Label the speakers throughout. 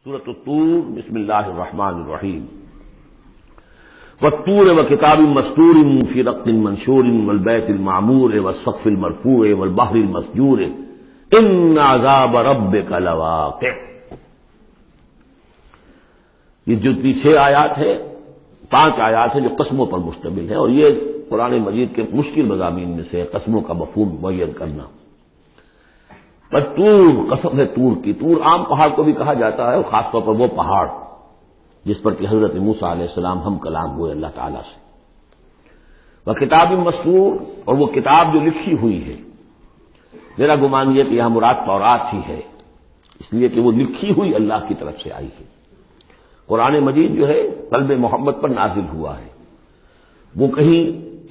Speaker 1: سورۃ الطور بسم اللہ الرحمن الرحیم والطور وکتاب مسطور فی رق منشور والبیت المعمور والسقف المرفوع والبحر المسجور ان عذاب ربک لواقع۔ یہ جو پیچھے آیات ہے 5 آیات ہیں جو قسموں پر مشتمل ہے، اور یہ قرآن مجید کے مشکل مضامین میں سے قسموں کا مفہوم معین کرنا۔ بس طور، قسم ہے طور کی۔ طور عام پہاڑ کو بھی کہا جاتا ہے، اور خاص طور پر وہ پہاڑ جس پر کہ حضرت موسیٰ علیہ السلام ہم کلام ہوئے اللہ تعالیٰ سے۔ وہ کتاب مسطور، اور وہ کتاب جو لکھی ہوئی ہے۔ میرا گمان یہ کہ یہاں مراد تورات ہی ہے، اس لیے کہ وہ لکھی ہوئی اللہ کی طرف سے آئی ہے۔ قرآن مجید جو ہے قلب محمد پر نازل ہوا ہے، وہ کہیں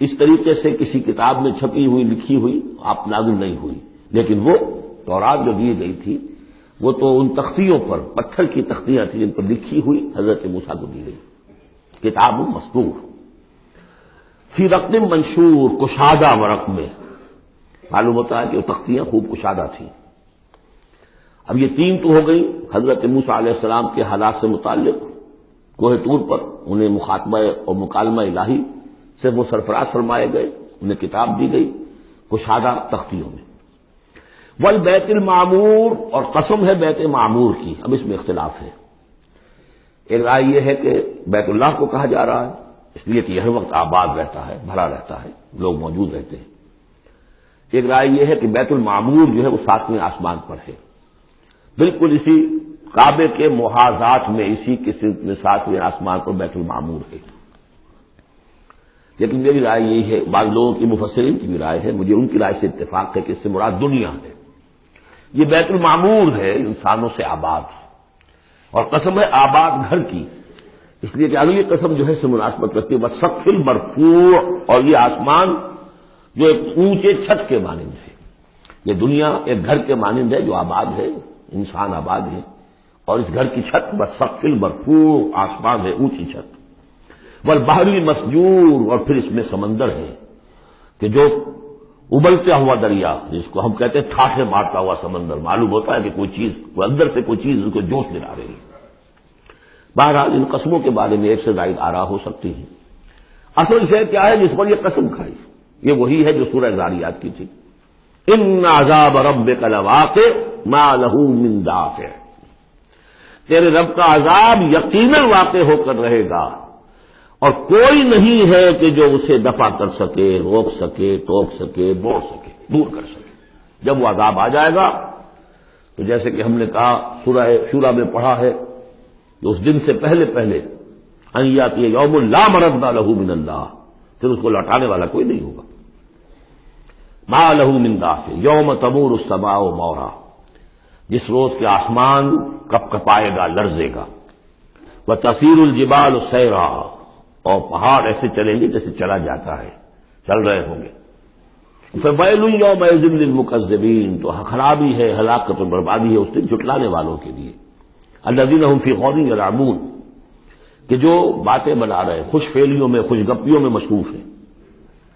Speaker 1: اس طریقے سے کسی کتاب میں چھپی ہوئی لکھی ہوئی آپ نازل نہیں ہوئی، لیکن وہ تورات جو دی گئی تھی وہ تو ان تختیوں پر، پتھر کی تختیاں تھیں جن پر لکھی ہوئی حضرت موسیٰ کو دی گئی۔ کتاب مسطور فی رق منشور، کشادہ ورق میں۔ معلوم ہوتا ہے کہ وہ تختیاں خوب کشادہ تھیں۔ اب یہ 3 تو ہو گئی حضرت موسیٰ علیہ السلام کے حالات سے متعلق۔ کوہ طور پر انہیں مخاطبہ اور مکالمہ الہی سے وہ سرفراز فرمائے گئے، انہیں کتاب دی گئی کشادہ تختیوں میں۔ والبیت المعمور، اور قسم ہے بیت معمور کی۔ اب اس میں اختلاف ہے۔ ایک رائے یہ ہے کہ بیت اللہ کو کہا جا رہا ہے اس لیے کہ ہر وقت آباد رہتا ہے، بھرا رہتا ہے، لوگ موجود رہتے ہیں۔ ایک رائے یہ ہے کہ بیت المعمور جو ہے وہ 7ویں آسمان پر ہے، بالکل اسی کعبے کے محاذات میں، اسی کے 7ویں آسمان پر بیت المعمور ہے۔ لیکن میری رائے یہی ہے، بعض لوگوں کی مفسرین کی بھی رائے ہے، مجھے ان کی رائے سے اتفاق ہے کہ اس سے مراد دنیا ہے۔ یہ بیت المعمور ہے انسانوں سے آباد، اور قسم ہے آباد گھر کی، اس لیے کہ اگلی قسم جو ہے اس سے مناسبت رکھتی ہے والسقف المرفوع، اور یہ آسمان جو ایک اونچے چھت کے مانند ہے۔ یہ دنیا ایک گھر کے مانند ہے جو آباد ہے، انسان آباد ہے، اور اس گھر کی چھت والسقف المرفوع، آسمان ہے اونچی چھت۔ والبحر المسجور، اور پھر اس میں سمندر ہے کہ جو ابلتا ہوا دریا، جس کو ہم کہتے ہیں ٹھاٹھے مارتا ہوا سمندر، معلوم ہوتا ہے کہ کوئی چیز اندر سے کوئی چیز اس کو جوش دلا رہی ہے۔ بہرحال ان قسموں کے بارے میں ایک سے زائد آراء ہو سکتی ہیں۔ اصل شے کیا ہے جس پر یہ قسم کھائی؟ یہ وہی ہے جو سورہ ذاریات کی تھی، ان عذاب ربک لواقع ما لہ من دافع۔ تیرے رب کا عذاب یقیناً واقع ہو کر رہے گا، اور کوئی نہیں ہے کہ جو اسے دفع کر سکے، روک سکے، ٹوک سکے، موڑ سکے، دور کر سکے۔ جب وہ عذاب آ جائے گا تو جیسے کہ ہم نے کہا سورہ شورى میں پڑھا ہے کہ اس دن سے پہلے ان یاتی یوم لا مرد لہ من اللہ، پھر اس کو لوٹانے والا کوئی نہیں ہوگا۔ ما لہ من دافع یوم تمور السماء مورا، جس روز کے آسمان کپ کپائے گا، لرزے گا۔ وتصیر الجبال سیرا، اور پہاڑ ایسے چلیں گے جیسے چلا جاتا ہے، چل رہے ہوں گے۔ فویل یومئذ للمکذبین، تو خرابی ہے، ہلاکت و بربادی ہے اس دن جھٹلانے والوں کے لیے۔ الذین هم فی غور یلعبون، کہ جو باتیں بنا رہے، خوش فعلیوں میں، خوش گپیوں میں مصروف ہیں،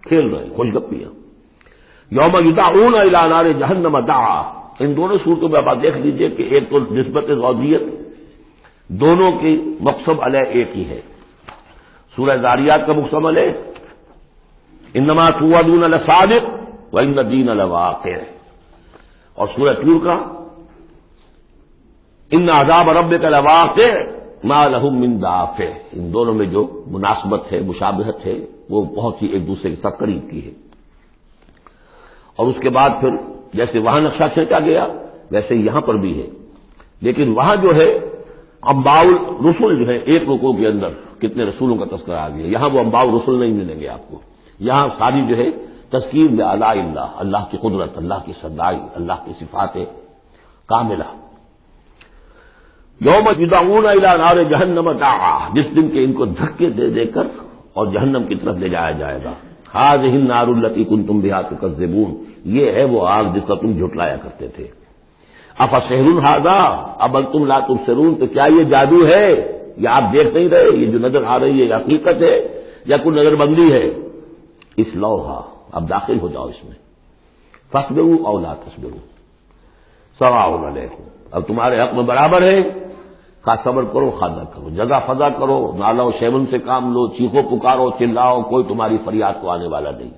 Speaker 1: کھیل رہے خوش گپیاں۔ یوم یدعون الی نار جہنم دعا، ان دونوں صورتوں میں آپ دیکھ لیجئے کہ ایک تو نسبت زوجیت، دونوں کی مقصد علیہ ایک ہی ہے۔ سورہ ذاریات کا مقصد ہے انما توعدون لصادق وان الدین لواقع، اور سورہ طور کا ان عذاب ربک لواقع ما لہ من دافع۔ ان دونوں میں جو مناسبت ہے، مشابہت ہے، وہ بہت ہی ایک دوسرے کے ساتھ قریب کی ہے۔ اور اس کے بعد پھر جیسے وہاں نقشہ کھینچا گیا ویسے یہاں پر بھی ہے، لیکن وہاں جو ہے انباء الرسل جو ہے، ایک رکوع کے اندر کتنے رسولوں کا تذکرہ آ گیا، یہاں وہ انباء الرسل نہیں ملیں گے آپ کو۔ یہاں ساری جو ہے تذکیر بآلاء اللہ، اللہ کی قدرت، اللہ کی صدائی، اللہ کی صفات کاملہ۔ یوم یدعون الی نار جہنم دعا، جس دن کے ان کو دھکے دے دے کر اور جہنم کی طرف لے جایا جائے گا۔ ھذہ النار التی کنتم بھا تکذبون، یہ ہے وہ آگ جس کا تم جھٹلایا کرتے تھے۔ افسحر ھذا ام انتم لا تبصرون، تو کیا یہ جادو ہے، یا آپ دیکھ نہیں رہے، یہ جو نظر آ رہی ہے یہ حقیقت ہے یا کوئی نظر بندی ہے؟ اصلوھا، اب داخل ہو جاؤ اس میں۔ فاصبروا او لا تصبروا سواء علیکم، اب تمہارے حق میں برابر ہے، خواہ صبر کرو خواہ نہ کرو، جگہ فضا کرو، نالا و شیون سے کام لو، چیخو پکارو چلاؤ، کوئی تمہاری فریاد کو آنے والا نہیں،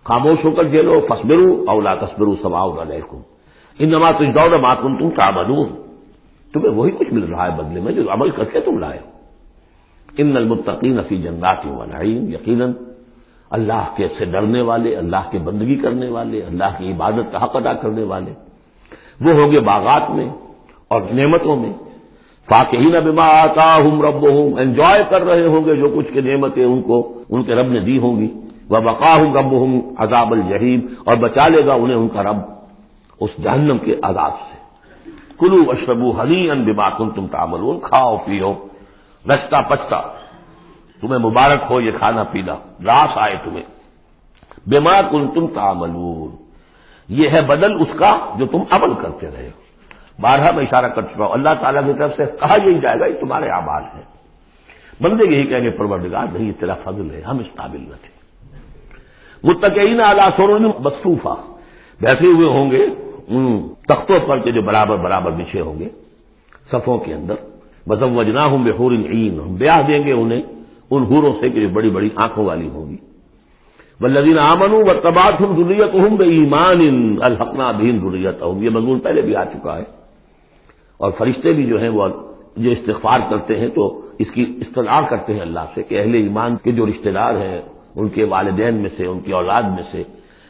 Speaker 1: خاموش ہو کر جھیلو، فاصبروا او لا تصبروا سواء علیکم انما تجزون ما کنتم تعملون، تمہیں وہی کچھ مل رہا ہے بدلے میں جو عمل کر کے تم لائے ہو۔ ان المتقین فی جنات و نعیم، یقیناً اللہ کے سے ڈرنے والے، اللہ کے بندگی کرنے والے، اللہ کی عبادت کا حق ادا کرنے والے، وہ ہوں گے باغات میں اور نعمتوں میں، فاکہین بما آتاہم ربہم، انجوائے کر رہے ہوں گے جو کچھ کے نعمتیں ان کو ان کے رب نے دی ہوں گی، وبقاہم ربہم عذاب الجحیم، اور بچا لے گا انہیں ان کا رب اس جہنم کے عذاب سے۔ کلوا واشربوا ہنیئا بما کنتم تعملون، کھاؤ پیو رچتا پچتا، تمہیں مبارک ہو یہ کھانا پینا، راس آئے تمہیں، بما کنتم تعملون، یہ ہے بدل اس کا جو تم عمل کرتے رہے ہو۔ بارہا میں اشارہ کر چکا ہوں، اللہ تعالیٰ کی طرف سے کہا یہی جائے گا یہ تمہارے اعمال ہیں، بندے یہی کہیں گے پروردگار نہیں یہ تیرا فضل ہے، ہم اس قابل نہ تھے۔ متکئین علی سرر مصفوفہ، بیٹھے ہوئے ہوں گے ان تختوں پر کے جو برابر برابر بچھے ہوں گے صفوں کے اندر، وزوجناہم بحور عین، ہم بیاہ دیں گے انہیں ان حوروں سے کہ جو بڑی بڑی آنکھوں والی ہوں گی۔ والذین آمنوا واتبعتهم ذریتهم بایمان الحقنا بہم ذریتهم، یہ مضمون پہلے بھی آ چکا ہے، اور فرشتے بھی جو ہیں وہ جو استغفار کرتے ہیں تو اس کی استدعا کرتے ہیں اللہ سے کہ اہل ایمان کے جو رشتہ دار ہیں ان کے والدین میں سے، ان کی اولاد میں سے،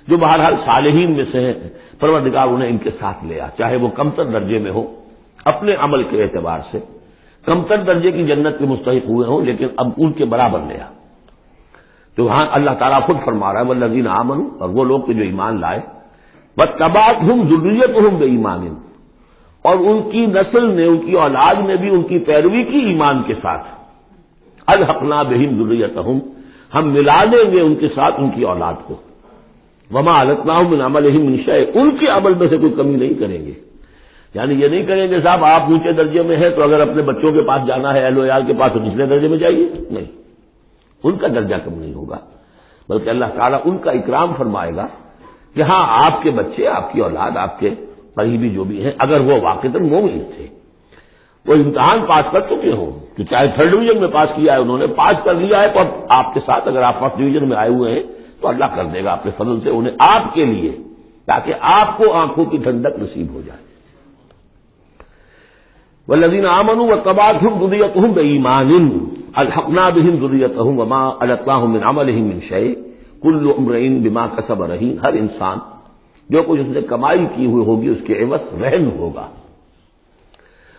Speaker 1: جو بہرحال صالحین میں سے ہیں، پروردگار انہیں ان کے ساتھ لے آ، چاہے وہ کمتر درجے میں ہو اپنے عمل کے اعتبار سے، کمتر درجے کی جنت کے مستحق ہوئے ہوں لیکن اب ان کے برابر لے آ۔ تو ہاں اللہ تعالیٰ خود فرما رہا ہے والذین آمنوا، اور وہ لوگ جو ایمان لائے، واتبعتهم ذریتهم بایمان، اور ان کی نسل نے، ان کی اولاد نے بھی ان کی پیروی کی ایمان کے ساتھ، الحقنا بہم ذریتهم، ہم ملا دیں گے ان کے ساتھ ان کی اولاد کو، وما التناہم من عملہم من شیء، ان کے عمل میں سے کوئی کمی نہیں کریں گے، یعنی یہ نہیں کریں گے صاحب آپ اونچے درجے میں ہیں تو اگر اپنے بچوں کے پاس جانا ہے اہل و عیال کے پاس تو نچلے درجے میں جائیے، نہیں، ان کا درجہ کم نہیں ہوگا، بلکہ اللہ تعالیٰ ان کا اکرام فرمائے گا کہ ہاں آپ کے بچے، آپ کی اولاد، آپ کے قریبی جو بھی ہیں، اگر وہ واقعتاً مومن تھے، وہ امتحان پاس کر چکے ہوں، کہ چاہے 3rd ڈویژن میں پاس کیا ہے انہوں نے، پاس کر لیا ہے، تو اب آپ کے ساتھ اگر آپ 1st ڈویژن میں آئے ہوئے ہیں تو اللہ کر دے گا اپنے فضل سے انہیں آپ کے لیے، تاکہ آپ کو آنکھوں کی ٹھنڈک نصیب ہو جائے۔ والذین آمنوا واتبعتهم ذریتهم بایمان الحقنا بہم ذریتهم وما التناہم من عملہم من شیء کل امرئ بما کسب رہین، ہر انسان جو کچھ اس نے کمائی کی ہوئی ہوگی اس کے عوض رہن ہوگا۔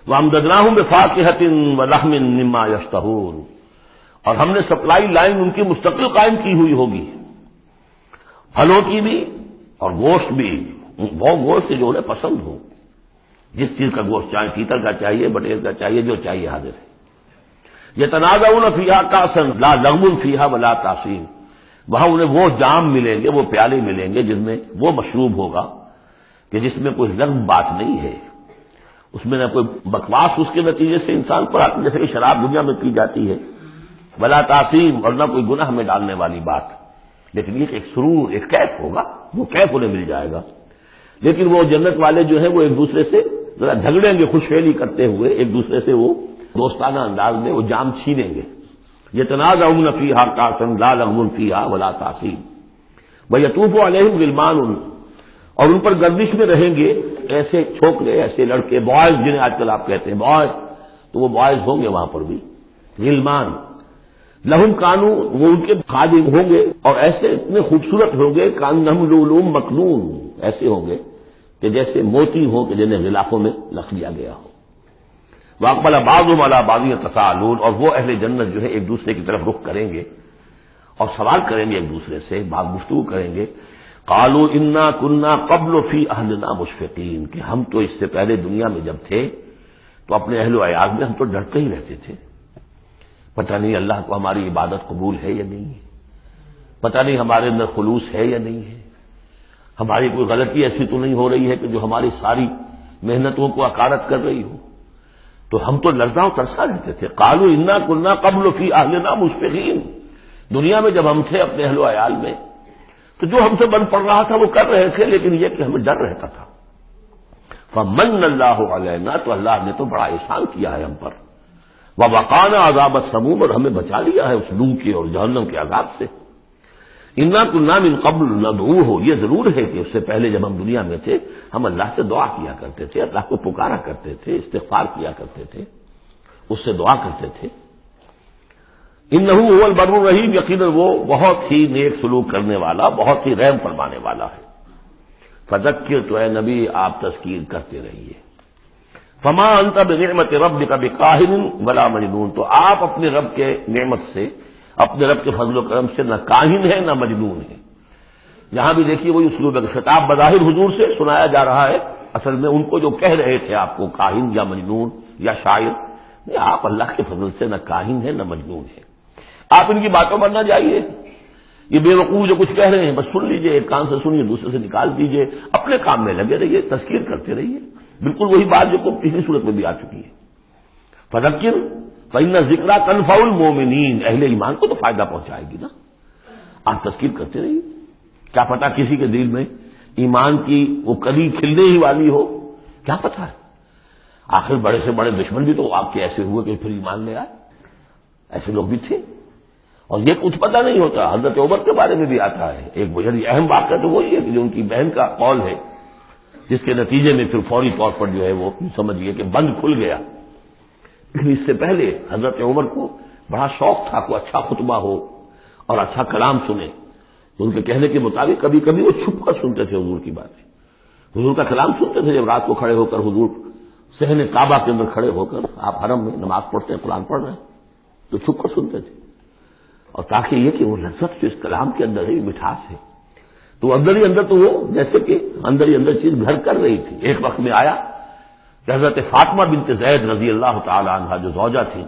Speaker 1: وامددناہم بفاکہۃ ولحم مما یشتہون، اور ہم نے سپلائی لائن ان کی مستقل قائم کی ہوئی ہوگی، پھلوں کی بھی اور گوشت بھی، وہ گوشت جو انہیں پسند ہو، جس چیز کا گوشت چاہے تیتر کا چاہیے، بٹیر کا چاہیے، جو چاہیے حاضر ہے۔ یتنازعون فیہا کأسا لا لغو فیہا ولا تاثیم، وہاں انہیں وہ جام ملیں گے، وہ پیالے ملیں گے جس میں وہ مشروب ہوگا کہ جس میں کوئی لغو بات نہیں ہے، اس میں نہ کوئی بکواس اس کے نتیجے سے انسان پر آتی جیسے کہ شراب دنیا میں پی جاتی ہے، ولا تاثیم، اور نہ کوئی گناہ میں ڈالنے والی بات، لیکن یہ کہ ایک سرور، ایک کیف ہوگا، وہ کیف انہیں مل جائے گا۔ لیکن وہ جنت والے جو ہیں وہ ایک دوسرے سے ذرا جھگڑیں گے، خوش فہمی کرتے ہوئے ایک دوسرے سے وہ دوستانہ انداز میں وہ جام چھینیں گے۔ یتنازعون فیہا کأسا لا لغو فیہا ولا تاثیم ویطوف علیہم غلمان، اور ان پر گردش میں رہیں گے ایسے چھوکرے، ایسے لڑکے، بوائز جنہیں آج کل آپ کہتے ہیں بوائز، تو وہ بوائز ہوں گے وہاں پر بھی، غلمان لہم کانو، وہ ان کے خادم ہوں گے اور ایسے اتنے خوبصورت ہوں گے، کانہم لؤلؤ مکنون، ایسے ہوں گے کہ جیسے موتی ہوں کہ جنہیں غلافوں میں رکھ لیا گیا ہو۔ واقبل بعضهم علی بعض یتساءلون، اور وہ اہل جنت جو ہے ایک دوسرے کی طرف رخ کریں گے اور سوال کریں گے ایک دوسرے سے، بات گفتگو کریں گے، قالوا انا کنا قبل فی اہلنا مشفقین، کہ ہم تو اس سے پہلے دنیا میں جب تھے تو اپنے اہل و عیال میں ہم تو ڈرتے ہی رہتے تھے، پتہ نہیں اللہ کو ہماری عبادت قبول ہے یا نہیں ہے، پتہ نہیں ہمارے اندر خلوص ہے یا نہیں ہے، ہماری کوئی غلطی ایسی تو نہیں ہو رہی ہے کہ جو ہماری ساری محنتوں کو عکارت کر رہی ہو، تو ہم تو لرزاں و ترسا رہتے تھے۔ قالوا انا کنا قبل فی اہلنا مشفقین، دنیا میں جب ہم تھے اپنے اہل و عیال میں تو جو ہم سے بن پڑ رہا تھا وہ کر رہے تھے، لیکن یہ کہ ہمیں ڈر رہتا تھا۔ فمن اللہ علینا، تو اللہ نے تو بڑا احسان کیا ہے ہم پر، ووقانا عذاب السموم، اور ہمیں بچا لیا ہے اس لو کے اور جہنم کے عذاب سے۔ انا کنا من قبل ندعوہ، یہ ضرور ہے کہ اس سے پہلے جب ہم دنیا میں تھے ہم اللہ سے دعا کیا کرتے تھے، اللہ کو پکارا کرتے تھے، استغفار کیا کرتے تھے، اس سے دعا کرتے تھے۔ انہ هو البر الرحیم، یقیناً وہ بہت ہی نیک سلوک کرنے والا، بہت ہی رحم فرمانے والا ہے۔ فذکر، تو اے نبی آپ تذکیر کرتے رہیے۔ فما انت بنعمت ربک بکاہن ولا مجنون، تو آپ اپنے رب کے نعمت سے، اپنے رب کے فضل و کرم سے نہ کاہن ہے نہ مجنون ہے۔ یہاں بھی دیکھیے وہی اسلوب ہے، خطاب بظاہر حضور سے سنایا جا رہا ہے، اصل میں ان کو جو کہہ رہے تھے آپ کو کاہن یا مجنون یا شاعر، نہیں، آپ اللہ کے فضل سے نہ کاہن ہے نہ مجنون ہے، آپ ان کی باتوں پر نہ جائیے، یہ بے وقوف جو کچھ کہہ رہے ہیں بس سن لیجئے، ایک کان سے سنیے دوسرے سے نکال دیجئے، اپنے کام میں لگے رہیے، تذکیر کرتے رہیے، بالکل وہی بات جو پچھلی صورت میں بھی آ چکی ہے۔ فذکر فإن الذکریٰ تنفع المؤمنین، اہل ایمان کو تو فائدہ پہنچائے گی نا، آپ تذکیر کرتے رہیے، کیا پتا کسی کے دل میں ایمان کی وہ کلی کھلنے ہی والی ہو، کیا پتا ہے، آخر بڑے سے بڑے دشمن بھی تو آپ کے ایسے ہوئے کہ پھر ایمان لے آئے، ایسے لوگ بھی تھے، اور یہ کچھ پتہ نہیں ہوتا۔ حضرت عمر کے بارے میں بھی آتا ہے ایک بہت اہم واقعہ، تو وہی ہے کہ جو ان کی بہن کا قول ہے، جس کے نتیجے میں پھر فوری طور پر جو ہے وہ سمجھیے کہ بند کھل گیا، لیکن اس سے پہلے حضرت عمر کو بڑا شوق تھا کہ اچھا خطبہ ہو اور اچھا کلام سنے، تو ان کے کہنے کے مطابق کبھی کبھی وہ چھپ کر سنتے تھے حضور کی باتیں، حضور کا کلام سنتے تھے، جب رات کو کھڑے ہو کر حضور صحن کعبہ کے اندر کھڑے ہو کر آپ حرم میں نماز پڑھتے ہیں، قرآن پڑھ رہے ہیں، تو چھپ کر سنتے تھے، اور تاکہ یہ کہ وہ لذت جو اس کلام کے اندر ہے، مٹھاس ہے، تو اندر ہی اندر تو وہ جیسے کہ اندر ہی اندر چیز گھر کر رہی تھی۔ ایک وقت میں آیا کہ حضرت فاطمہ بنت زید رضی اللہ تعالی عنہا جو زوجہ تھی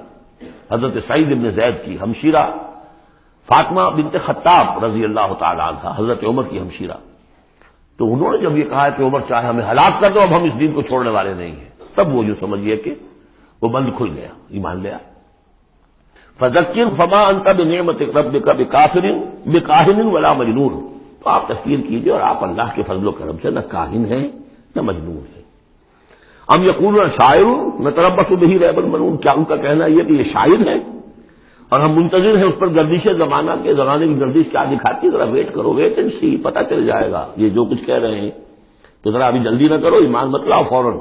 Speaker 1: حضرت سعید بن زید کی ہمشیرہ، فاطمہ بنت خطاب رضی اللہ تعالی عنہا حضرت عمر کی ہمشیرہ، تو انہوں نے جب یہ کہا کہ عمر چاہے ہمیں ہلاک کر دو، اب ہم اس دین کو چھوڑنے والے نہیں ہیں، تب وہ یوں سمجھیے کہ وہ بند کھل گیا، ایمان لیا۔ فذکر فما انت بنعمت ربک بکاہن ولا مجنون، تو آپ تذکیر کیجئے اور آپ اللہ کے فضل و کرم سے نہ کاہن ہیں نہ مجنون ہیں۔ ام یقولون شاعر نتربص بہ ریب المنون، کیا ان کا کہنا یہ کہ یہ شاعر ہے اور ہم منتظر ہیں اس پر گردش زمانہ کے، زمانے کی گردش کیا دکھاتی ہے، ذرا ویٹ کرو، ویٹ اینڈ سی، پتہ چل جائے گا یہ جو کچھ کہہ رہے ہیں، تو ذرا ابھی جلدی نہ کرو، ایمان مت لاؤ فوراً۔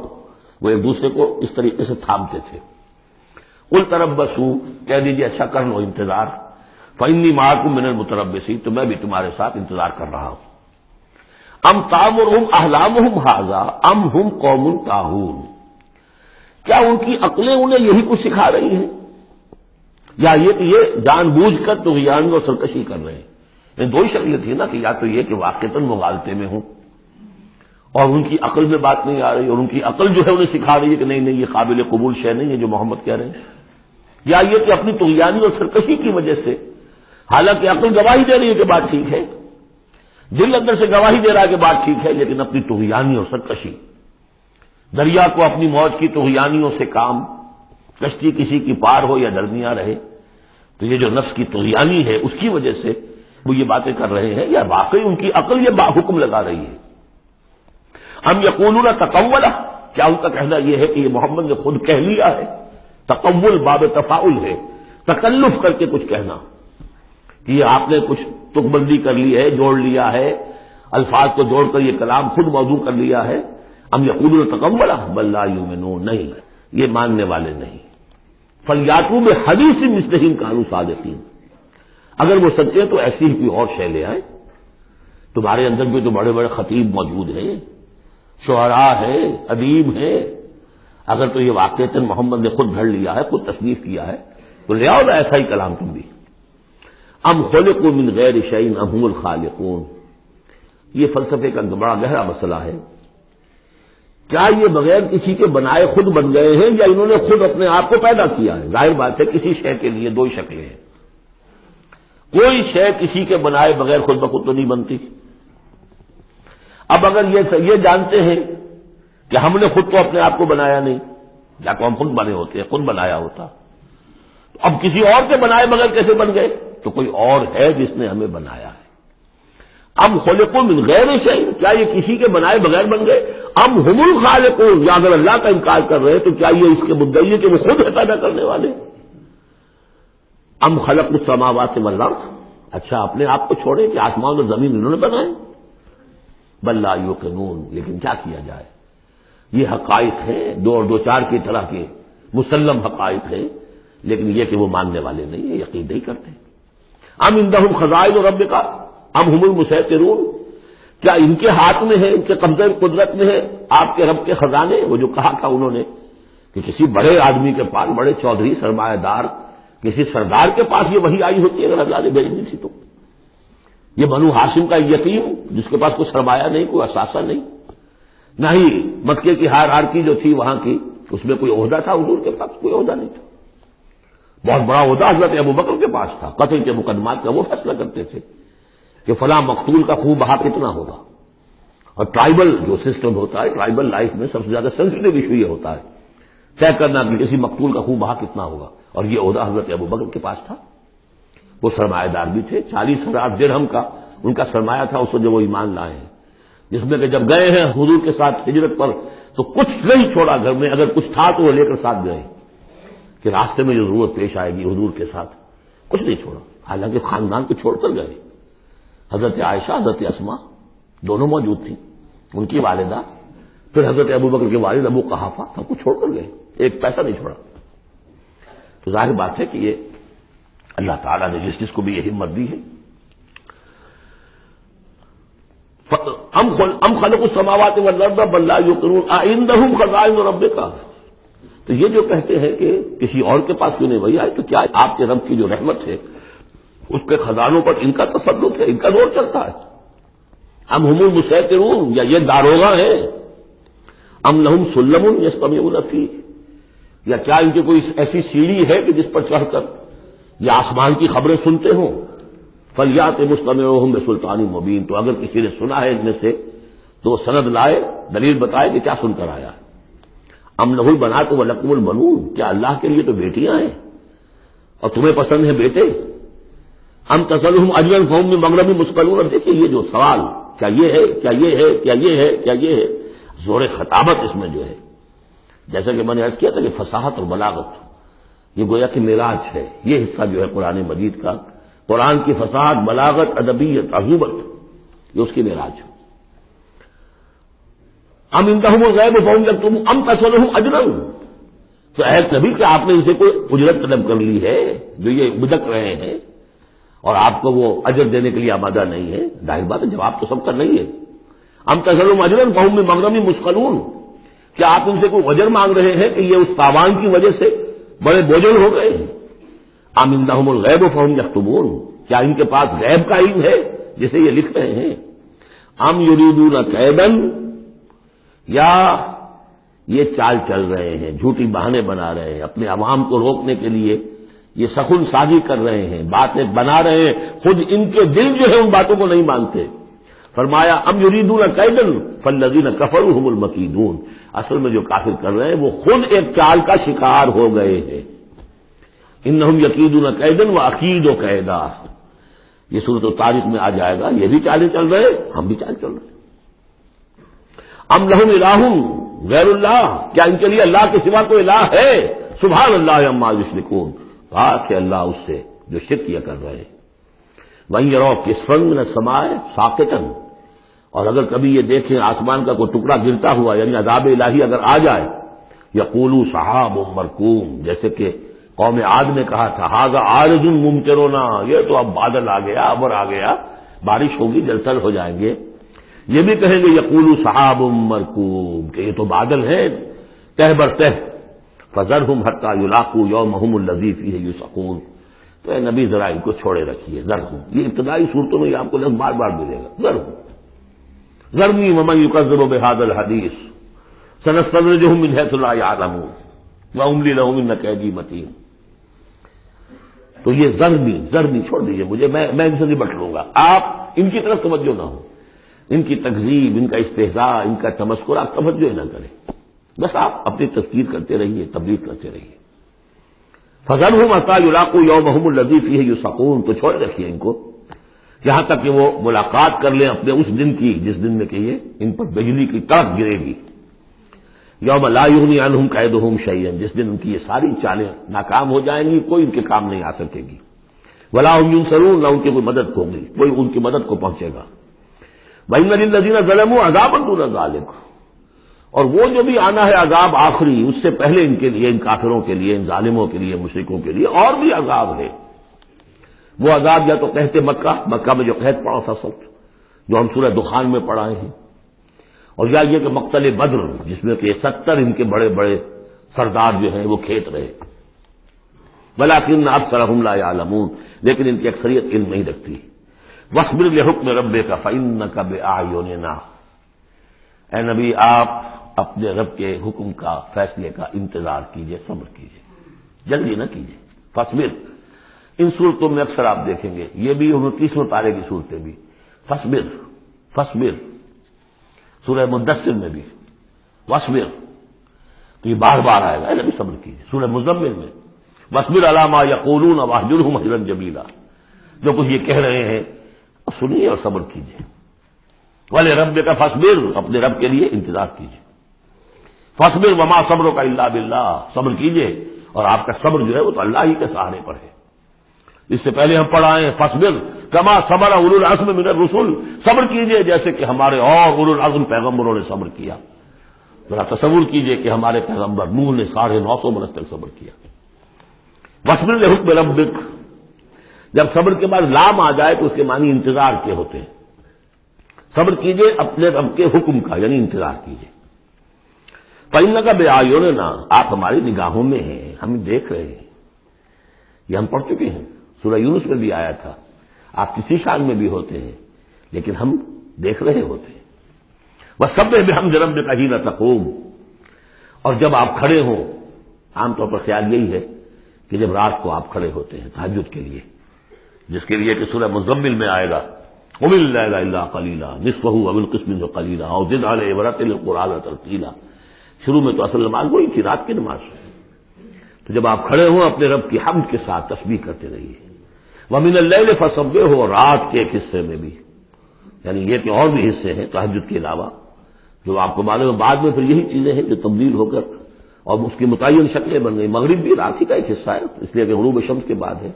Speaker 1: وہ ایک دوسرے کو اس طریقے سے تھامتے تھے۔ قل تربصوا، کہہ دیجیے اچھا کر لو انتظار، فإنی معکم من المتربصین، تو میں بھی تمہارے ساتھ انتظار کر رہا ہوں۔ ام تامرہم احلامہم ھذا ام ہم قوم طاغون، کیا ان کی عقلیں انہیں یہی کچھ سکھا رہی ہیں، یا یہ کہ یہ جان بوجھ کر طغیان اور سرکشی کر رہے ہیں؟ یہ دو ہی شکلیں تھی نا، کہ یا تو یہ کہ واقعتاً مغالطے میں ہوں اور ان کی عقل میں بات نہیں آ رہی، اور ان کی عقل جو ہے انہیں سکھا رہی ہے کہ نہیں نہیں یہ قابل قبول شے نہیں ہے جو محمد کہہ رہے ہیں، یا یہ کہ اپنی طغیانی اور سرکشی کی وجہ سے، حالانکہ عقل گواہی دے رہی ہے کہ بات ٹھیک ہے، دل اندر سے گواہی دے رہا ہے کہ بات ٹھیک ہے، لیکن اپنی طغیانی اور سرکشی، دریا کو اپنی موج کی طغیانیوں سے کام، کشتی کسی کی پار ہو یا درمیاں رہے، تو یہ جو نفس کی طغیانی ہے اس کی وجہ سے وہ یہ باتیں کر رہے ہیں، یا واقعی ان کی عقل یہ حکم لگا رہی ہے؟ ہم یقولون تقولہ، کیا ان کا کہنا یہ ہے کہ یہ محمد نے خود کہہ لیا ہے؟ تقول باب تفاعل ہے، تکلف کر کے کچھ کہنا، کہ یہ آپ نے کچھ تک بندی کر لی ہے، جوڑ لیا ہے، الفاظ کو جوڑ کر یہ کلام خود موضوع کر لیا ہے۔ ہم یقولون تقولہ بل لا یؤمنون، نہیں یہ ماننے والے نہیں۔ فلیاتوا بحدیث مثلہ ان کانوا صادقین، اگر وہ سچے تو ایسی ہی کوئی اور شے لے آئے، تمہارے اندر بھی تو بڑے بڑے خطیب موجود ہیں، شعراء ہیں، ادیب ہیں، اگر تو یہ واقعتاً محمد نے خود گھڑ لیا ہے، خود تصنیف کیا ہے، تو لے آؤ نا ایسا ہی کلام تم بھی۔ ام خلقوا من غیر شیء ام هم الخالقون، یہ فلسفے کا بڑا گہرا مسئلہ ہے، کیا یہ بغیر کسی کے بنائے خود بن گئے ہیں یا انہوں نے خود اپنے آپ کو پیدا کیا ہے؟ ظاہر بات ہے کسی شے کے لیے دو ہی شکلیں ہیں، کوئی شے کسی کے بنائے بغیر خود بخود تو نہیں بنتی۔ اب اگر یہ جانتے ہیں کہ ہم نے خود تو اپنے آپ کو بنایا نہیں، یا تو ہم خود بنے ہوتے ہیں، خود بنایا ہوتا، تو اب کسی اور کے بنائے بغیر کیسے بن گئے؟ تو کوئی اور ہے جس نے ہمیں بنایا ہے۔ ام خلقوا من غیر شیء، کیا یہ کسی کے بنائے بغیر بن گئے؟ ام ہم الخالقون، یا اگر اللہ کا انکار کر رہے ہیں تو کیا یہ اس کے مدعی ہے کہ وہ خود ہے پیدا کرنے والے؟ ام خلق السماوات والارض، اچھا اپنے آپ کو چھوڑے کہ آسمان اور زمین انہوں نے بنائے؟ بل لا یوقنون، لیکن کیا کیا جائے، یہ حقائق ہیں دو اور دو چار کی طرح کے مسلم حقائق ہیں، لیکن یہ کہ وہ ماننے والے نہیں ہیں، یقین نہیں کرتے۔ ام عندہم خزائن ربک ام ہم المسیطرون، کیا ان کے ہاتھ میں ہے، ان کے قبضہ قدرت میں ہے آپ کے رب کے خزانے؟ وہ جو کہا تھا انہوں نے کہ کسی بڑے آدمی کے پاس، بڑے چودھری سرمایہ دار کسی سردار کے پاس یہ وحی آئی ہوتی ہے اگر اللہ نے بھیجنی تھی تو۔ یہ بنو ہاشم کا یتیم جس کے پاس کوئی سرمایہ نہیں، کوئی اثاثہ نہیں، نہ ہی مکے کی ہائرارکی جو تھی وہاں کی اس میں کوئی عہدہ تھا، حضور کے پاس کوئی عہدہ نہیں تھا۔ بہت بڑا عہدہ حضرت ابوبکر کے پاس تھا، قتل کے مقدمات کا وہ فیصلہ کرتے تھے کہ فلاں مقتول کا خون بہا کتنا ہوگا، اور ٹرائبل جو سسٹم ہوتا ہے، ٹرائبل لائف میں سب سے زیادہ سینسٹیو ایشو یہ ہوتا ہے طے کرنا کہ کسی مقتول کا خون بہا کتنا ہوگا، اور یہ عہدہ حضرت ابوبکر کے پاس تھا۔ وہ سرمایہ دار بھی تھے، 40,000 درہم کا ان کا سرمایہ تھا اس وقت جب وہ ایمان لائے ہیں، جس میں کہ جب گئے ہیں حضور کے ساتھ ہجرت پر تو کچھ نہیں چھوڑا گھر میں، اگر کچھ تھا تو وہ لے کر ساتھ گئے کہ راستے میں جو ضرورت پیش آئے گی حضور کے ساتھ، کچھ نہیں چھوڑا، حالانکہ خاندان کو چھوڑ کر گئے۔ حضرت عائشہ، حضرت اسماء دونوں موجود تھیں، ان کی والدہ، پھر حضرت ابوبکر کے والد ابو قحافہ، سب کو چھوڑ کر گئے، ایک پیسہ نہیں چھوڑا۔ تو ظاہر بات ہے کہ یہ اللہ تعالیٰ نے جس کو بھی یہ ہمت دی ہے۔ ام خلق السماوات والارض بل لا یوقنون اعندہم خزائن ربک، تو یہ جو کہتے ہیں کہ کسی اور کے پاس کیوں نہیں وہی آئے، تو کیا آپ کے رب کی جو رحمت ہے اس کے خزانوں پر ان کا تسلط ہے، ان کا زور چلتا ہے؟ ام ہم المسیطرون، یا یہ داروغہ ہیں؟ ام لہم سلم یستمعون فیہ، یا کیا ان کی کوئی ایسی سیڑھی ہے کہ جس پر چڑھ کر یہ آسمان کی خبریں سنتے ہوں؟ فلیات مستمعہم بسلطان مبین، تو اگر کسی نے سنا ہے ان میں سے تو وہ سند لائے، دلیل بتائے کہ کیا سن کر آیا ہے۔ ام لہ البنات ولکم البنون، کیا اللہ کے لیے تو بیٹیاں ہیں اور تمہیں پسند ہیں بیٹے؟ ام تسألہم اجرا فہم من مغرم مثقلون، اب دیکھیے یہ جو سوال، کیا یہ ہے، کیا یہ ہے، کیا یہ ہے، کیا یہ ہے، زور خطابت اس میں جو ہے، جیسا کہ میں نے عرض کیا تھا کہ فصاحت اور بلاغت یہ گویا کہ معراج ہے، یہ حصہ جو ہے قرآن مجید کا، قرآن کی فصاحت، بلاغت، ادبیت، عذوبت، یہ اس کی معراج ہے۔ ام عندہم الغیب فہم یکتبون ام تسألہم اجرا، تو اے نبی کہ آپ نے اسے کوئی اجرت طلب کر لی ہے جو یہ بدک رہے ہیں اور آپ کو وہ اجر دینے کے لیے آمادہ نہیں ہے؟ ظاہر بات ہے جواب تو سب کا نہیں ہے۔ ام تسألہم اجرا فہم من مغرم مثقلون، کیا آپ ان سے کوئی اجر مانگ رہے ہیں کہ یہ اس تاوان کی وجہ سے بڑے بوجھل ہو گئے ہیں؟ ام عندہم الغیب فہم یکتبون، کیا ان کے پاس غیب کا علم ہے جسے یہ لکھ رہے ہیں؟ ام یریدون کیدا، یا یہ چال چل رہے ہیں، جھوٹی بہانے بنا رہے ہیں اپنے عوام کو روکنے کے لیے، یہ سخن سازی کر رہے ہیں، باتیں بنا رہے ہیں، خود ان کے دل جو ہے ان باتوں کو نہیں مانتے۔ فرمایا ام یریدون کیدا فالذین کفروا هم المکیدون، اصل میں جو کافر کر رہے ہیں وہ خود ایک چال کا شکار ہو گئے ہیں۔ انہم یکیدون کیدا واکید کیدا، یہ سورۃ الطارق میں آ جائے گا، یہ بھی چالیں چل رہے ہیں، ہم بھی چال چل رہے ہیں۔ ام لہم الہ غیر اللہ، کیا ان کے لیے اللہ کے سوا کوئی الہ ہے؟ سبحان اللہ عما یشرکون، پاک ہے اللہ اس سے جو شرک کیا کر رہے ہیں۔ وَإِن يَرَوْا كِسْفًا مِّنَ السَّمَاءِ سَاقِطًا، اور اگر کبھی یہ دیکھیں آسمان کا کوئی ٹکڑا گرتا ہوا، یعنی عذاب الہی اگر آ جائے، یقولوا سحاب مرکوم، جیسے کہ قوم عاد نے کہا تھا ھذا عارض ممطرنا، یہ تو اب بادل آ گیا، ابر آ گیا، بارش ہوگی، جلتھل ہو جائیں گے۔ یہ بھی کہیں گے یقولوا سحاب مرکوم، کہ یہ تو بادل ہے تہ بر تہ، فذرہم حتی یلاقوا یومہم الذی فیہ یوعقون، تو اے نبی ذرا ان کو چھوڑے رکھیے، ذرہم، یہ ابتدائی صورتوں میں آپ کو لفظ بار بار ملے گا، ذرہم، ذرنی ومن یکذب بہذا الحدیث سنستدرجہم من حیث لا یعلمون واملی لہم ان کیدی متین۔ تو یہ ذرنی چھوڑ دیجیے مجھے، میں ان سے نبٹ لوں گا، آپ ان کی طرف توجہ نہ ہو، ان کی تکذیب، ان کا استہزاء، ان کا تمسخر آپ توجہ نہ کریں، بس آپ اپنی تذکیر کرتے رہیے، تبلیغ کرتے رہیے۔ فذرہم حتی یلاقوا یومہم الذی فیہ یوعقون، تو چھوڑ رکھیے ان کو یہاں تک کہ وہ ملاقات کر لیں اپنے اس دن کی جس دن میں کہ یہ ان پر بجلی کی کڑک گرے گی. یوم لا یغنی عنہم کیدہم شیئا، جس دن ان کی یہ ساری چالیں ناکام ہو جائیں گی، کوئی ان کے کام نہیں آ سکے گی. ولا هم ینصرون، نہ ان کی کوئی مدد ہوگی، کوئی ان کی مدد کو پہنچے گا. وَإِنَّ لِلَّذِينَ ظَلَمُوا عَذَابًا دُونَ ذَلِكَ، اور وہ جو بھی آنا ہے عذاب آخری، اس سے پہلے ان کے لیے، ان کافروں کے لیے، ان ظالموں کے لیے، مشرکوں کے لیے اور بھی عذاب ہے. وہ عذاب یا تو قحط مکہ میں جو قحط پڑا تھا سب، جو ہم سورہ دخان میں پڑھائے ہیں، اور یا یہ کہ مقتل بدر جس میں کہ 70 ان کے بڑے بڑے سردار جو ہیں وہ کھیت رہے. وَلَٰكِنَّ أَكْثَرَهُمْ لَا يَعْلَمُونَ، لیکن ان کی اکثریت علم نہیں رکھتی. وَاصْبِرْ لِحُكْمِ رَبِّكَ فَإِنَّكَ بِأَعْيُنِنَا، اے نبی آپ اپنے رب کے حکم کا، فیصلے کا انتظار کیجئے، صبر کیجئے، جلدی نہ کیجئے. فاصبر، ان صورتوں میں اکثر آپ دیکھیں گے، یہ بھی 29ویں پارے کی صورتیں بھی، فاصبر فاصبر، سورہ مدثر میں بھی واصبر، تو یہ بار بار آئے گا، اے نبی صبر کیجئے. سورہ مزمل میں واصبر علی ما یقولون واہجرہم ہجرا جمیلا، جو کچھ یہ کہہ رہے ہیں سنیے اور صبر کیجئے. وَلِرَبِّكَ فاصبر، اپنے رب کے لیے انتظار کیجئے. فاصبر وما صبرک الا باللہ، صبر کیجئے اور آپ کا صبر جو ہے وہ تو اللہ ہی کے سہارے پر ہے. اس سے پہلے ہم پڑھائے ہیں فاصبر کما صبر اولو العزم من الرسل، صبر کیجئے جیسے کہ ہمارے اور اولو العزم پیغمبروں نے صبر کیا. ذرا تصور کیجئے کہ ہمارے پیغمبر نوح نے 950 برس تک صبر کیا. واصبر لحکم ربک، جب صبر کے بعد لام آ جائے تو اس کے معنی انتظار کے ہوتے ہیں. صبر کیجئے اپنے رب کے حکم کا، یعنی انتظار کیجئے. فإنک بأعیوننا، آپ ہماری نگاہوں میں ہیں، ہم دیکھ رہے ہیں. یہ ہم پڑھ چکے ہیں، سورہ یونس میں بھی آیا تھا. آپ کسی شان میں بھی ہوتے ہیں لیکن ہم دیکھ رہے ہوتے ہیں. وَسَبِّحْ بِحَمْدِ رَبِّكَ حِینَ تَقُومُ، اور جب آپ کھڑے ہوں، عام طور پر خیال یہی ہے کہ جب رات کو آپ کھڑے ہوتے ہیں تہجد کے لیے، جس کے لیے کہ سورہ مزمل میں آئے گا قُمِ اللَّيْلَ إِلَّا قَلِيلًا نِصْفَهُ أَوِ انقُصْ مِنْهُ قَلِيلًا أَوْ زِدْ عَلَيْهِ وَرَتِّلِ الْقُرْآنَ تَرْتِيلًا. شروع میں تو اصل نماز وہی تھی، رات کی نماز. تو جب آپ کھڑے ہوں اپنے رب کی حمد کے ساتھ تسبیح کرتے رہیے. وَمِنَ اللَّيْلِ فَسَبِّحْهُ، رات کے ایک حصے میں بھی، یعنی یہ کہ اور بھی حصے ہیں تہجد کے علاوہ، جو آپ کو معلوم ہے بعد میں پھر یہی چیزیں ہیں جو تبدیل ہو کر اور اس کی متعین شکلیں بن گئی. مغرب بھی رات ہی کا ایک حصہ ہے، اس لیے کہ غروب شمس کے بعد ہے.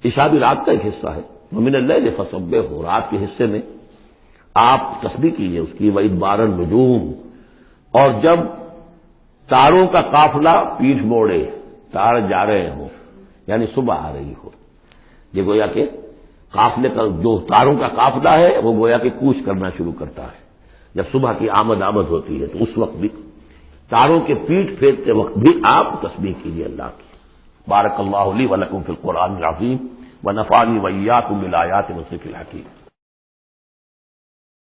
Speaker 1: عشاء بھی رات کا ایک حصہ ہے. وَمِنَ اللَّيْلِ فَسَبِّحْهُ، رات کے حصے میں آپ تسبیح کیجیے اس کی. وَإِدْبَارَ النُّجُومِ، اور جب تاروں کا قافلہ پیٹھ موڑے، تار جا رہے ہوں یعنی صبح آ رہی ہو. یہ گویا کہ قافلے کا جو تاروں کا قافلہ ہے وہ گویا کہ کوچ کرنا شروع کرتا ہے. جب صبح کی آمد ہوتی ہے تو اس وقت بھی تاروں کے پیٹھ پھیرتے وقت بھی آپ تسبیح کیجیے اللہ کی. بارک اللہ لی ولکم فی القرآن العظیم ونفعنی وإیاکم بالآیات والذکر الحکیم.